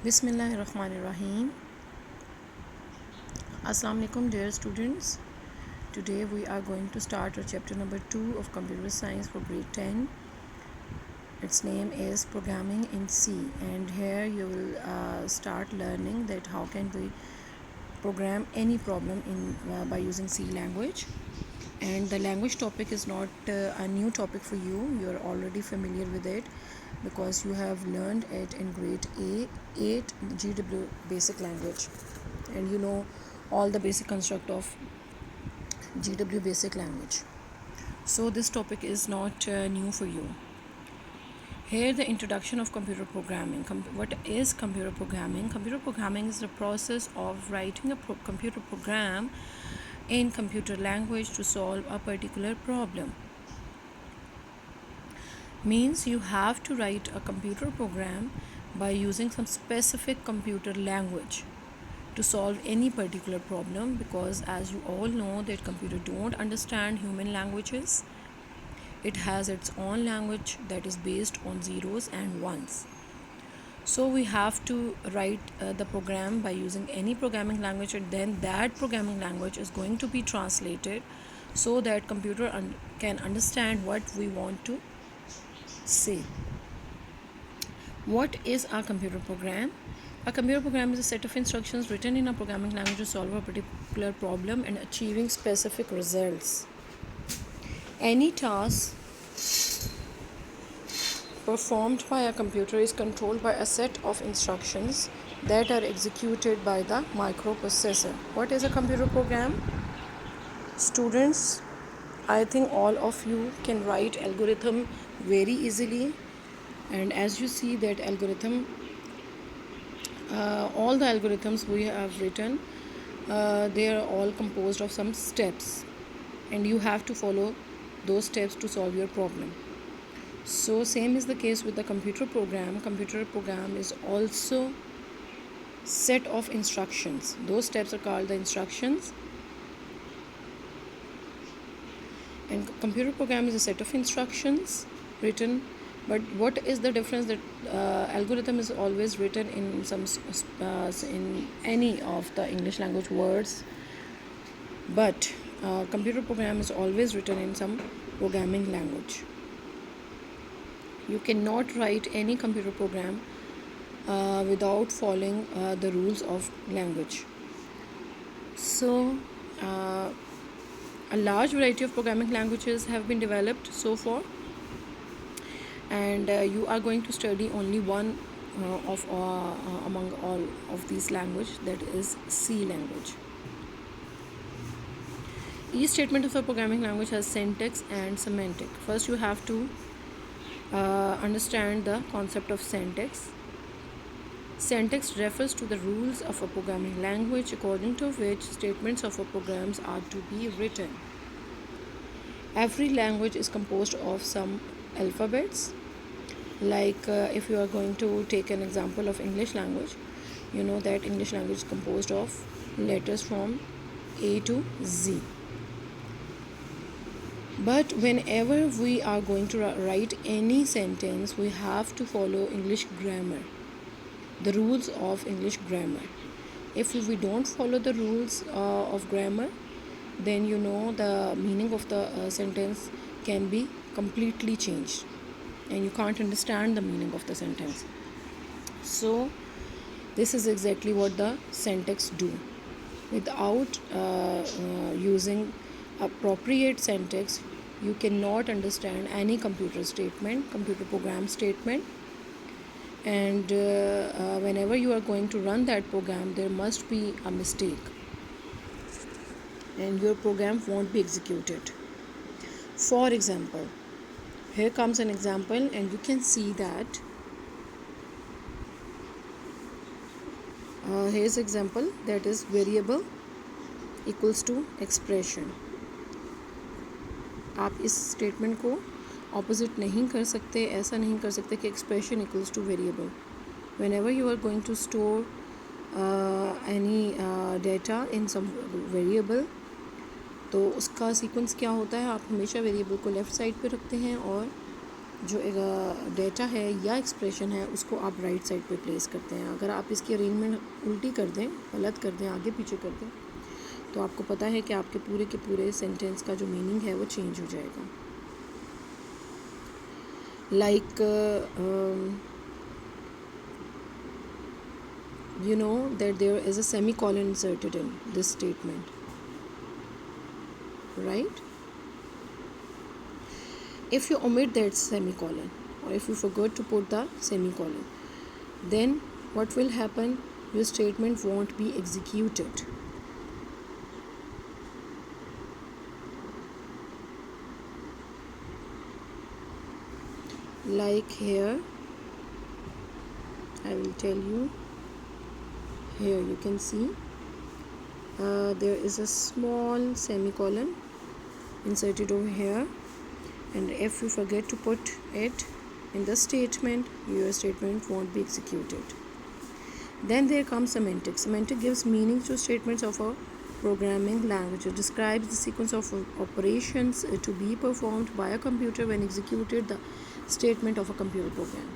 بسم اللہ الرحمن الرحیم. السلام علیکم dear students. Today we are going to start our chapter number 2 of computer science for grade 10. Its name is programming in C, and here you will start learning that how can we program any problem by using C language. And the language topic is not a new topic for you. You are already familiar with it because you have learned it in grade 8 GW basic language, and you know all the basic construct of GW basic language. So this topic is not new for you. Here the introduction of computer programming. What is computer programming? Computer programming is the process of writing a computer program in computer language to solve a particular problem. Means you have to write a computer program by using some specific computer language to solve any particular problem, because as you all know that computer don't understand human languages. It has its own language that is based on zeros and ones. So we have to write the program by using any programming language, and then that programming language is going to be translated so that computer can understand what we want to say. What is a computer program? A computer program is a set of instructions written in a programming language to solve a particular problem and achieving specific results. Any task performed by a computer is controlled by a set of instructions that are executed by the microprocessor. What is a computer program? Students, I think all of you can write algorithm very easily, and as you see that algorithm, all the algorithms we have written, they are all composed of some steps, and you have to follow those steps to solve your problem. So same is the case with the computer program. Computer program is also set of instructions. Those steps are called the instructions, and computer program is a set of instructions written. But what is the difference? That algorithm is always written in some in any of the English language words, but computer program is always written in some programming language. You cannot write any computer program without following the rules of language. So a large variety of programming languages have been developed so far, and you are going to study only one of among all of these languages, that is C language. Each statement of a programming language has syntax and semantic. First you have to understand the concept of syntax. Syntax refers to the rules of a programming language according to which statements of a programs are to be written. Every language is composed of some alphabets. Like if you are going to take an example of English language, you know that English language is composed of letters from A to Z. But whenever we are going to write any sentence, we have to follow English grammar, the rules of English grammar. If we don't follow the rules of grammar, then you know the meaning of the sentence can be completely changed, and you can't understand the meaning of the sentence. So this is exactly what the syntax do. Without using appropriate syntax, you cannot understand any computer program statement, and whenever you are going to run that program, there must be a mistake and your program won't be executed. For example, here comes an example, and you can see that here's example, that is variable equals to expression. آپ اس statement کو opposite نہیں کر سکتے, ایسا نہیں کر سکتے کہ expression equals to variable. Whenever you are going to store any data in some variable, تو اس کا سیکوینس کیا ہوتا ہے, آپ ہمیشہ ویریبل کو لیفٹ سائڈ پہ رکھتے ہیں اور جو ڈیٹا ہے یا ایکسپریشن ہے اس کو آپ رائٹ سائڈ پہ پلیس کرتے ہیں. اگر آپ اس کی ارینجمنٹ الٹی کر دیں, غلط کر دیں, آگے پیچھے کر دیں, تو آپ کو پتہ ہے کہ آپ کے پورے سینٹینس کا جو میننگ ہے وہ چینج ہو جائے گا. Like you know that there is a semicolon inserted in this statement, right? If you omit that semicolon, or if you forgot to put the semicolon, then what will happen? Your statement won't be executed. Like here, I will tell you. Here you can see there is a small semicolon inserted over here, and if you forget to put it in the statement, your statement won't be executed. Then there comes semantics. Semantic gives meaning to statements of a programming language. It describes the sequence of operations to be performed by a computer when executed the statement of a computer program.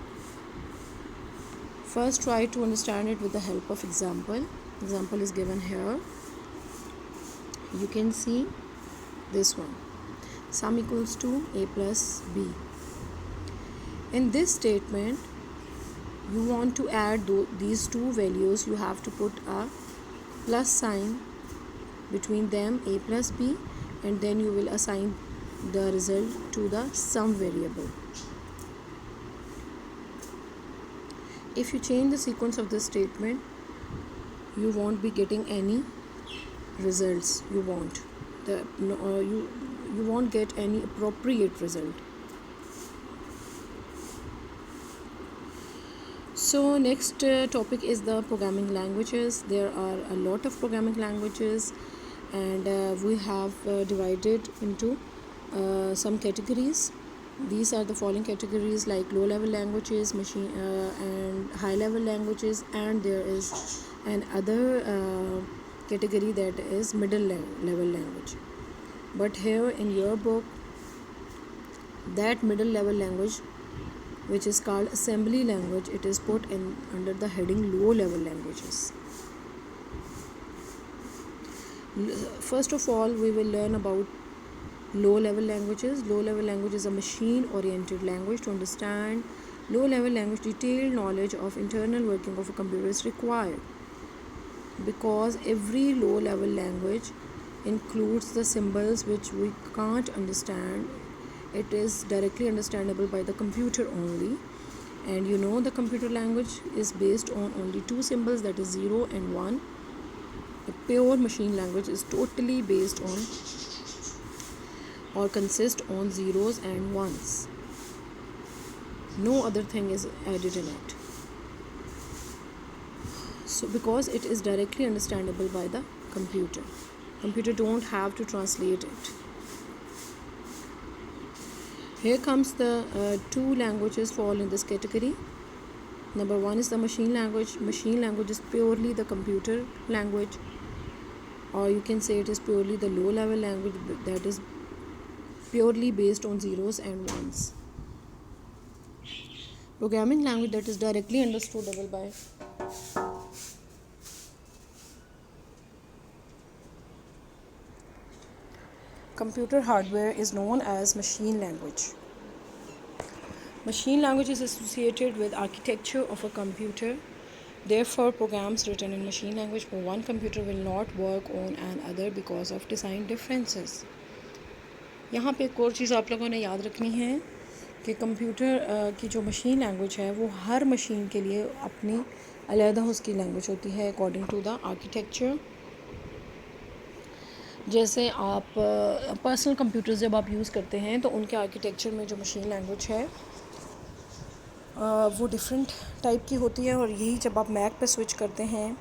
First, try to understand it with the help of example. Example is given here. You can see this one. Sum equals to a plus b. In this statement, you want to add these two values. You have to put a plus sign between them, a plus b, and then you will assign the result to the sum variable. If you change the sequence of this statement, you won't be getting any results you want. You won't get any appropriate result. So next topic is the programming languages. There are a lot of programming languages, and we have divided into some categories. These are the following categories, like low level languages, machine and high level languages, and there is another category that is middle level language. But here in your book, that middle level language, which is called assembly language, it is put in under the heading low level languages. First of all, we will learn about low level languages. Low level language is a machine oriented language. To understand low level language, detailed knowledge of internal working of a computer is required, because every low level language includes the symbols which we can't understand. It is directly understandable by the computer only, and you know the computer language is based on only two symbols, that is 0 and 1. The pure machine language is totally based on or consist on zeros and ones. No other thing is added in it. So because it is directly understandable by the computer don't have to translate it. Here comes the two languages fall in this category. Number one is the machine language. Machine language is purely the computer language, or you can say it is purely the low level language, that is purely based on zeros and ones. Programming language that is directly understandable by computer hardware is known as machine language. Machine language is associated with architecture of a computer. Therefore, programs written in machine language for one computer will not work on another because of design differences. یہاں پہ ایک اور چیز آپ لوگوں نے یاد رکھنی ہے کہ کمپیوٹر کی جو مشین لینگویج ہے وہ ہر مشین کے لیے اپنی علیحدہ اس کی لینگویج ہوتی ہے اکارڈنگ ٹو دا آرکیٹیکچر. جیسے آپ پرسنل کمپیوٹرز جب آپ یوز کرتے ہیں تو ان کے آرکیٹیکچر میں جو مشین لینگویج ہے وہ ڈفرینٹ ٹائپ کی ہوتی ہے, اور یہی جب آپ میک پہ سوئچ کرتے ہیں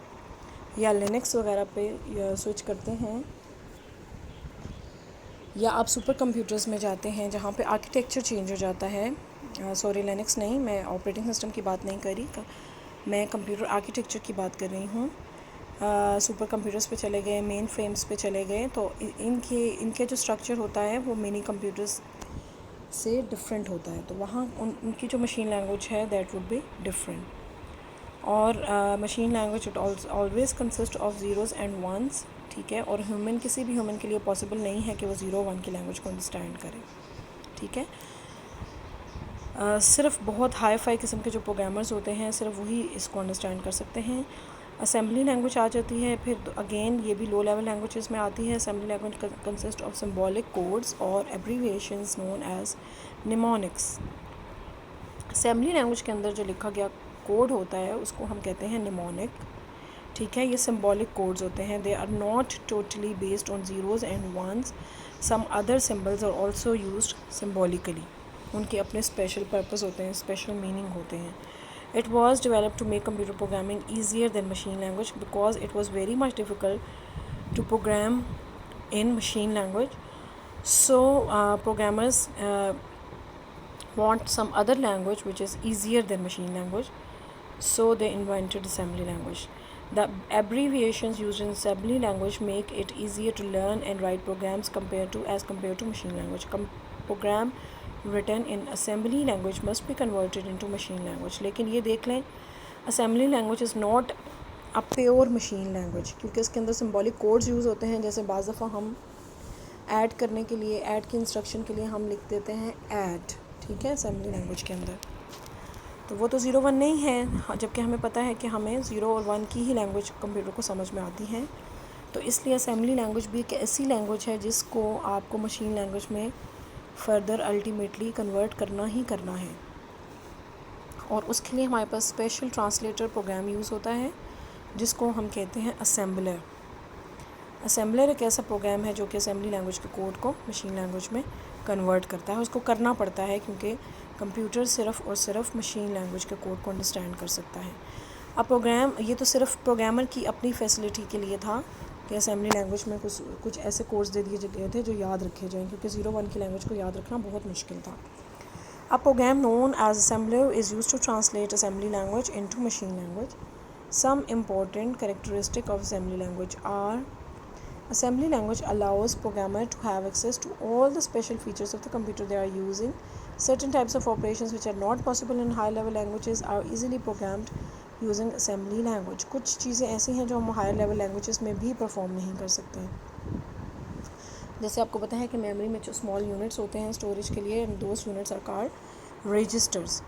یا لینکس وغیرہ پہ سوئچ کرتے ہیں, یا آپ سپر کمپیوٹرز میں جاتے ہیں جہاں پہ آرکیٹیکچر چینج ہو جاتا ہے. سوری, لینکس نہیں, میں آپریٹنگ سسٹم کی بات نہیں کر رہی, میں کمپیوٹر آرکیٹیکچر کی بات کر رہی ہوں. سپر کمپیوٹرز پہ چلے گئے, مین فریمز پہ چلے گئے, تو ان کے جو اسٹرکچر ہوتا ہے وہ منی کمپیوٹرز سے ڈفرینٹ ہوتا ہے، تو وہاں ان کی جو مشین لینگویج ہے دیٹ وڈ بی ڈفرینٹ. اور machine language it always consist of zeros and ones. ٹھیک ہے، اور کسی بھی ہیومن کے لیے پاسبل نہیں ہے کہ وہ 0 1 کی لینگویج کو انڈرسٹینڈ کرے. ٹھیک ہے، صرف بہت ہائی فائی قسم کے جو پروگرامرز ہوتے ہیں صرف وہی اس کو انڈرسٹینڈ کر سکتے ہیں. اسمبلی لینگویج آ جاتی ہے، پھر اگین یہ بھی لو لیول لینگویجز میں آتی ہے. Assembly language consist of symbolic codes اور abbreviations known as mnemonics. Assembly language کے اندر جو لکھا گیا کوڈ ہوتا ہے اس کو ہم کہتے ہیں نیمونک. ٹھیک ہے، یہ سمبولک کوڈز ہوتے ہیں. They are not totally based on zeros and ones. Some other symbols are also used symbolically. ان کے اپنے اسپیشل پرپز ہوتے ہیں، اسپیشل میننگ ہوتے ہیں. It was developed to make computer programming easier than machine language because it was very much difficult to program in machine language. So programmers want some other language which is easier than machine language. So they invented assembly language. The abbreviations used in assembly language make it easier to learn and write programs compared to machine language. Program written in assembly language must be converted into machine language. لیکن یہ دیکھ لیں assembly language is not a pure machine language کیونکہ اس کے اندر symbolic codes use ہوتے ہیں. جیسے بعض دفعہ ہم ایڈ کرنے کے لیے ایڈ کی انسٹرکشن کے لیے ہم لکھ دیتے ہیں ایڈ. ٹھیک ہے، assembly language کے اندر تو وہ تو 0 1 نہیں ہے، جبکہ ہمیں پتہ ہے کہ ہمیں 0 اور 1 کی ہی لینگویج کمپیوٹر کو سمجھ میں آتی ہے. تو اس لیے assembly language بھی ایک ایسی لینگویج ہے جس کو آپ کو مشین لینگویج میں فردر الٹیمیٹلی کنورٹ کرنا ہی کرنا ہے. اور اس کے لیے ہمارے پاس اسپیشل ٹرانسلیٹر پروگرام یوز ہوتا ہے جس کو ہم کہتے ہیں اسمبلر. اسمبلر ایک ایسا پروگرام ہے جو کہ اسمبلی لینگویج کے کوڈ کو مشین لینگویج میں کنورٹ کرتا ہے. اس کو کرنا پڑتا ہے کیونکہ کمپیوٹر صرف اور صرف مشین لینگویج کے کوڈ کو انڈرسٹینڈ کر سکتا ہے. اب پروگرام یہ تو صرف پروگرامر کی اپنی فیسلٹی کے لیے تھا کہ اسمبلی لینگویج میں کچھ ایسے کورس دے دیے گئے تھے جو یاد رکھے جائیں، کیونکہ 0 1 کی لینگویج کو یاد رکھنا بہت مشکل تھا. A program known as assembler is used to translate assembly language into machine language. Some important characteristics of assembly language are: assembly language allows programmer to have access to all the special features of the computer they are using. Certain types of operations which are not possible in high level languages are easily programmed using assembly language. کچھ چیزیں ایسی ہیں جو ہم higher level languages میں بھی perform نہیں کر سکتے ہیں. جیسے آپ کو پتہ ہے کہ میموری میں جو اسمال یونٹس ہوتے ہیں اسٹوریج کے لیے، those units are called registers.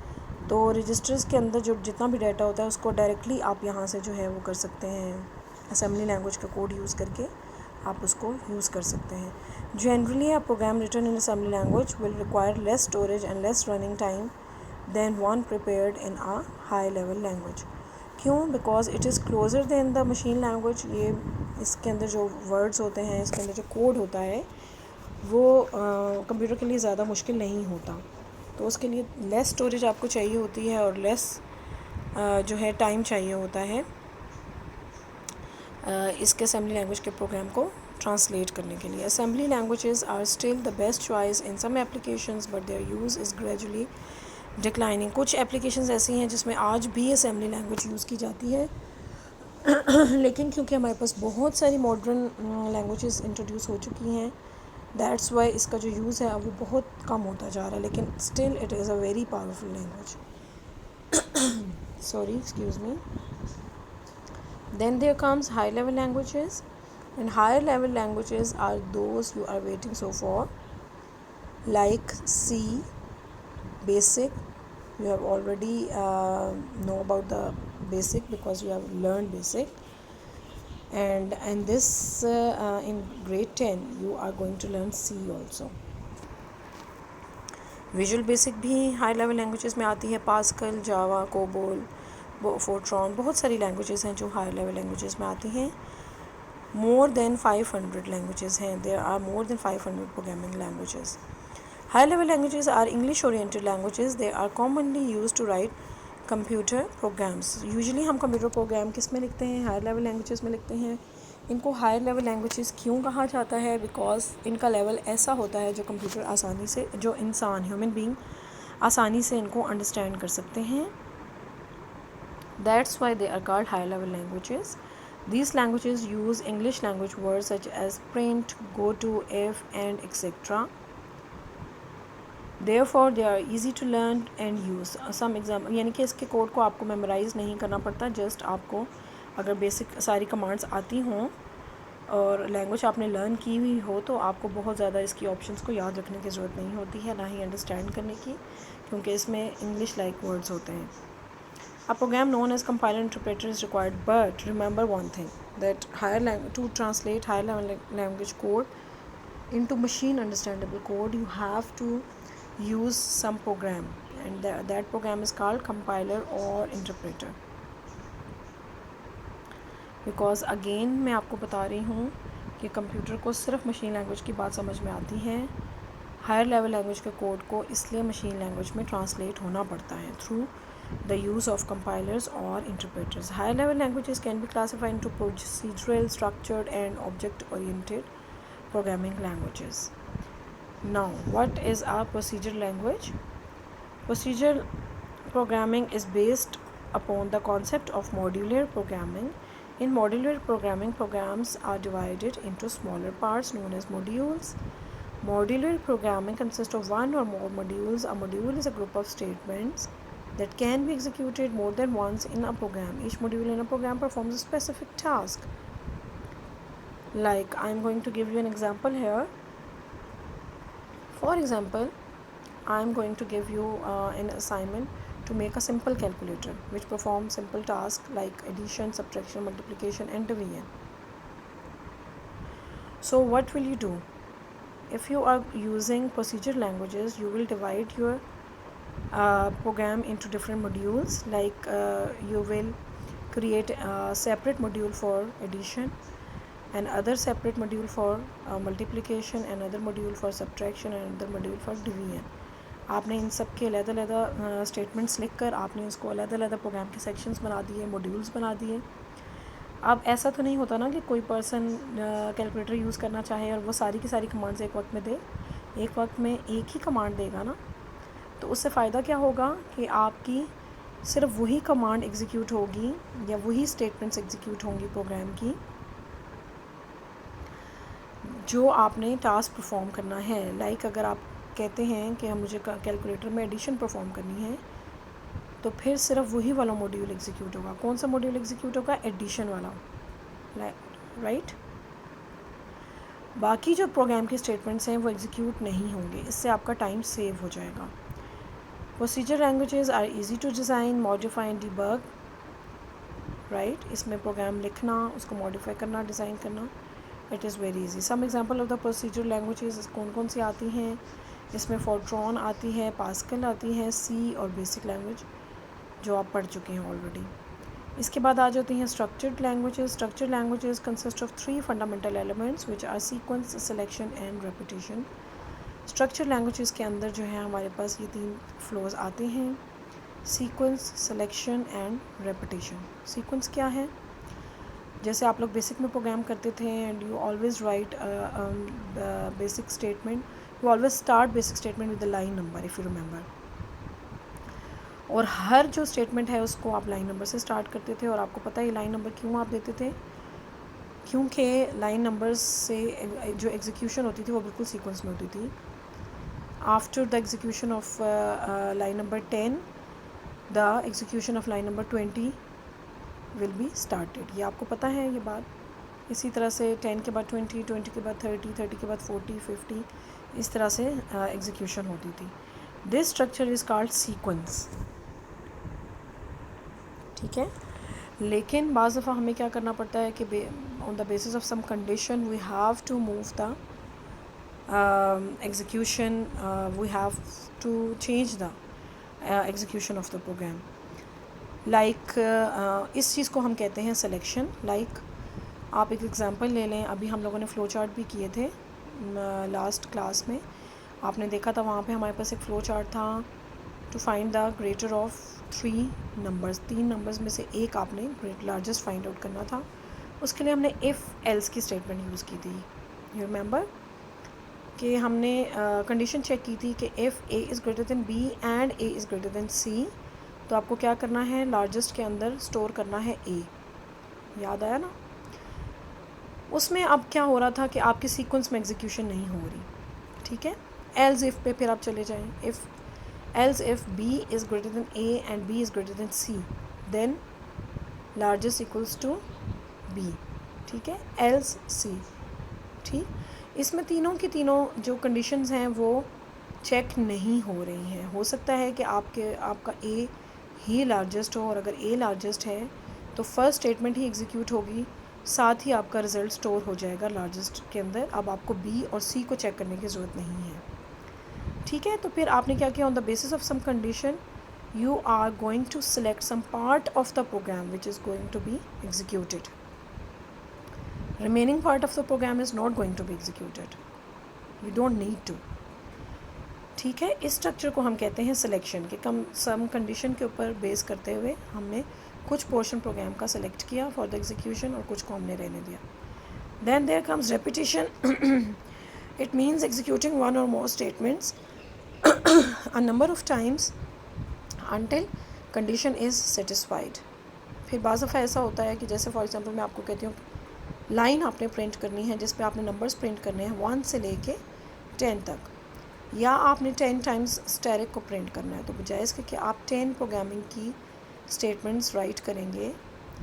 تو رجسٹرز کے اندر جو جتنا بھی ڈیٹا ہوتا ہے اس کو ڈائریکٹلی آپ یہاں سے جو ہے وہ کر سکتے ہیں، اسمبلی لینگویج کا کوڈ یوز کر کے آپ اس کو یوز کر سکتے ہیں. Generally a program written in assembly language will require less storage and less running time than one prepared in a high level language. کیوں؟ Because it is closer than the machine language. یہ اس کے اندر جو words ہوتے ہیں، اس کے اندر جو کوڈ ہوتا ہے وہ کمپیوٹر کے لیے زیادہ مشکل نہیں ہوتا. تو اس کے لیے لیس اسٹوریج آپ کو چاہیے ہوتی ہے اور لیس جو ہے ٹائم چاہیے ہوتا ہے اس کے اسمبلی لینگویج کے پروگرام کو ٹرانسلیٹ کرنے کے لیے. Assembly languages are still the best choice in some applications but their use is gradually declining. کچھ اپلیکیشنز ایسی ہیں جس میں آج بھی اسمبلی لینگویج یوز کی جاتی ہے لیکن کیونکہ ہمارے پاس بہت ساری ماڈرن لینگویجز انٹروڈیوس ہو چکی ہیں، دیٹس وائی اس کا جو یوز ہے وہ بہت کم ہوتا جا رہا ہے. لیکن still it is a very powerful language. sorry excuse me. Then there comes high level languages, and higher level languages are those you are waiting so for, like C basic. You have already know about the basic because you have learned basic, and this in grade 10 you are going to learn C also. Visual basic بھی high level languages میں آتی ہے. Pascal, جاوا، COBOL, فورٹران، بہت ساری languages ہیں جو high level languages میں آتی ہیں. مور دین 500 لینگویجز ہیں. There are more than 500 programming languages. High level languages are English oriented languages. They are commonly use to write computer programs. Usually ہم کمپیوٹر پروگرام کس میں لکھتے ہیں؟ ہائی لیول لینگویجز میں لکھتے ہیں. ان کو ہائر لیول لینگویجز کیوں کہا جاتا ہے؟ بیکاز ان کا لیول ایسا ہوتا ہے جو کمپیوٹر آسانی سے، جو انسان ہیومن بینگ آسانی سے ان کو انڈرسٹینڈ کر سکتے ہیں. That's why they are called high level languages. These languages use English language word such as print, go to, if and etcetera. therefore they are easy to learn and use. some example یعنی کہ اس کے code کو آپ کو memorise نہیں کرنا پڑتا, just آپ کو اگر بیسک ساری کمانڈس آتی ہوں اور لینگویج آپ نے لرن کی ہوئی ہو تو آپ کو بہت زیادہ اس کی آپشنس کو یاد رکھنے کی ضرورت نہیں ہوتی ہے, نہ ہی انڈرسٹینڈ کرنے کی, کیونکہ اس میں انگلش لائک ورڈز ہوتے ہیں. A program known as compiler interpreter is required, but remember one thing, that to translate higher level language code into machine understandable code, you have to use some program, and that program is called compiler or interpreter. Because again میں آپ کو بتا رہی ہوں کہ computer کو صرف machine language کی بات سمجھ میں آتی ہے, ہائر لیول لینگویج کے کوڈ کو اس لیے مشین لینگویج میں ٹرانسلیٹ ہونا پڑتا ہے through the use of compilers or interpreters. Higher level languages can be classified into procedural, structured and object oriented programming languages. Now, what is a procedural language? Procedural programming is based upon the concept of modular programming. In modular programming, programs are divided into smaller parts known as modules. Modular programming consists of one or more modules. A module is a group of statements that can be executed more than once in a program. Each module in a program performs a specific task. Like, I'm going to give you an example here. For example, I'm going to give you an assignment to make a simple calculator which performs simple tasks like addition, subtraction, multiplication and division. So what will you do? If you are using procedural languages, you will divide your program into different modules, like you will create a separate module for addition, and other separate module for multiplication, another module for subtraction, and another module for division. آپ نے ان سب کے علیحدہ علیحدہ statements لکھ کر آپ نے اس کو علیحدہ علیحدہ پروگرام کے سیکشنز بنا دیے, موڈیولز بنا دیے. اب ایسا تو نہیں ہوتا نا کہ کوئی پرسن کیلکولیٹر یوز کرنا چاہے اور وہ ساری کی ساری کمانڈز ایک وقت میں دے, ایک وقت میں ایک ہی کمانڈ دے گا نا, تو اس سے فائدہ کیا ہوگا کہ آپ کی صرف وہی کمانڈ ایگزیکیوٹ ہوگی یا وہی اسٹیٹمنٹس ایگزیکیوٹ ہوں گی پروگرام کی جو آپ نے ٹاسک پرفارم کرنا ہے. لائک اگر آپ کہتے ہیں کہ مجھے کیلکولیٹر میں ایڈیشن پرفارم کرنی ہے تو پھر صرف وہی والا موڈیول ایگزیکیوٹ ہوگا. کون سا موڈیول ایگزیکیوٹ ہوگا؟ ایڈیشن والا, رائٹ. باقی جو پروگرام کے اسٹیٹمنٹس ہیں وہ ایگزیکیوٹ نہیں ہوں گے. اس سے آپ کا ٹائم سیو ہو جائے گا. Procedure languages are easy to design, modify and debug, right. اس میں پروگرام لکھنا, اس کو modify کرنا, ڈیزائن کرنا, it is very easy. Some example of the procedure languages کون کون سی آتی ہیں اس میں فورٹران آتی ہے, پاسکل آتی ہے, سی اور بیسک لینگویج جو آپ پڑھ چکے ہیں آلریڈی. اس کے بعد آ جاتی ہیں structured languages. Structured languages consist of 3 fundamental elements which are sequence, selection and repetition. Structure languages کے اندر جو ہے ہمارے پاس یہ 3 فلوز آتے ہیں, sequence, selection and repetition. Sequence کیا ہے؟ جیسے آپ لوگ بیسک میں پروگرام کرتے تھے, and you always right basic statement, you always start basic statement with the line number if you remember, اور ہر جو اسٹیٹمنٹ ہے اس کو آپ لائن نمبر سے اسٹارٹ کرتے تھے. اور آپ کو پتہ ہے یہ لائن نمبر کیوں آپ دیتے تھے؟ کیونکہ لائن نمبرز سے جو ایگزیکیوشن ہوتی تھی وہ بالکل سیکوینس میں ہوتی تھی. After the execution of line number 10, the execution of line number 20 will be started. یہ آپ کو پتہ ہے یہ بات. اسی طرح سے 10 کے بعد 20, 20 کے بعد 30, 30 کے بعد 40, 50 اس طرح سے ایگزیکیوشن ہوتی تھی. This structure is called sequence. ٹھیک ہے. لیکن بعض دفعہ ہمیں کیا کرنا پڑتا ہے کہ on the basis of some condition we have to move the execution, we have to change the execution of the program. Like اس چیز کو ہم کہتے ہیں سلیکشن. Like آپ ایک ایگزامپل لے لیں, ابھی ہم لوگوں نے فلو چارٹ بھی کیے تھے لاسٹ کلاس میں, آپ نے دیکھا تھا وہاں پہ ہمارے پاس ایک فلو چارٹ تھا to find the greater of 3 numbers. 3 numbers میں سے ایک آپ نے لارجسٹ فائنڈ آؤٹ کرنا تھا. اس کے لیے ہم نے ایف ایلس کی اسٹیٹمنٹ یوز کی تھی. یو ریممبر کہ ہم نے کنڈیشن چیک کی تھی کہ if A is greater than B and A is greater than C, تو آپ کو کیا کرنا ہے, لارجسٹ کے اندر اسٹور کرنا ہے اے. یاد آیا نا؟ اس میں اب کیا ہو رہا تھا کہ آپ کی سیکوینس میں ایگزیکیوشن نہیں ہو رہی. ٹھیک ہے, ایلز اف پہ پھر آپ چلے جائیں. Else if B is greater than A and B is greater than C then largest equals to B. ٹھیک ہے, ایلز سی. ٹھیک, اس میں تینوں کی تینوں جو کنڈیشنز ہیں وہ چیک نہیں ہو رہی ہیں. ہو سکتا ہے کہ آپ کا اے ہی لارجسٹ ہو, اور اگر اے لارجسٹ ہے تو فرسٹ اسٹیٹمنٹ ہی ایگزیکیوٹ ہوگی, ساتھ ہی آپ کا رزلٹ اسٹور ہو جائے گا لارجسٹ کے اندر. اب آپ کو بی اور سی کو چیک کرنے کی ضرورت نہیں ہے. ٹھیک ہے, تو پھر آپ نے کیا کیا, on the basis of some condition you are going to select some part of the program which is going to be executed. remaining part of the program is not going to be executed. You don't need to. ٹھیک ہے, اس structure کو ہم کہتے ہیں selection, کہ some condition کے اوپر بیس کرتے ہوئے ہم نے کچھ پورشن پروگرام کا سلیکٹ کیا فار دا ایگزیکیوشن اور کچھ کو ہم نے رہنے دیا. Then there comes repetition. It means executing one or more statements a number of times until condition is satisfied. پھر بعض دفعہ ایسا ہوتا ہے کہ جیسے فار ایگزامپل میں آپ کو کہتی ہوں لائن آپ نے پرنٹ کرنی ہے جس پہ آپ نے نمبرز پرنٹ کرنے ہیں 1 سے لے کے 10 تک, یا آپ نے 10 ٹائمز اسٹیرک کو پرنٹ کرنا ہے, تو بجائے اس کے کہ آپ 10 پروگرامنگ کی اسٹیٹمنٹس رائٹ کریں گے,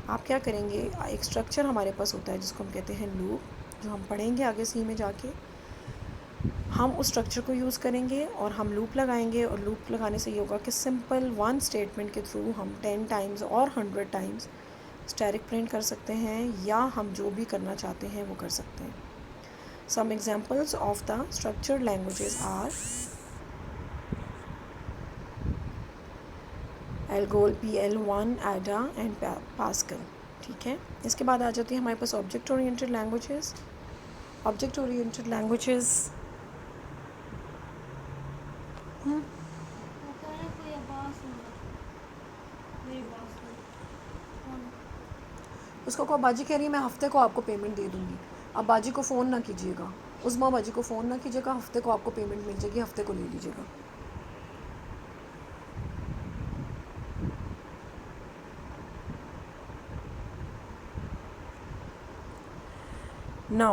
آپ کیا کریں گے, ایک اسٹرکچر ہمارے پاس ہوتا ہے جس کو ہم کہتے ہیں لوپ, جو ہم پڑھیں گے آگے سی میں جا کے. ہم اس اسٹرکچر کو یوز کریں گے اور ہم لوپ لگائیں گے, اور لوپ لگانے سے یہ ہوگا کہ سمپل ون اسٹیٹمنٹ کے تھرو ہم 10 ٹائمز اور 100 ٹائمز اسٹیرک پرنٹ کر سکتے ہیں, یا ہم جو بھی کرنا چاہتے ہیں وہ کر سکتے ہیں. Some examples of the structured languages are ALGOL, PL1, Ada and Pascal. ٹھیک ہے, اس کے بعد آ جاتی ہے ہمارے پاس object oriented languages. Object oriented languages اس کو باجی کہہ رہی ہے میں ہفتے کو آپ کو پیمنٹ دے دوں گی. اب باجی کو فون نہ کیجیے گا, عظمیٰ باجی کو فون نہ کیجیے گا, ہفتے کو آپ کو پیمنٹ مل جائے گی, ہفتے کو لے لیجیے گا.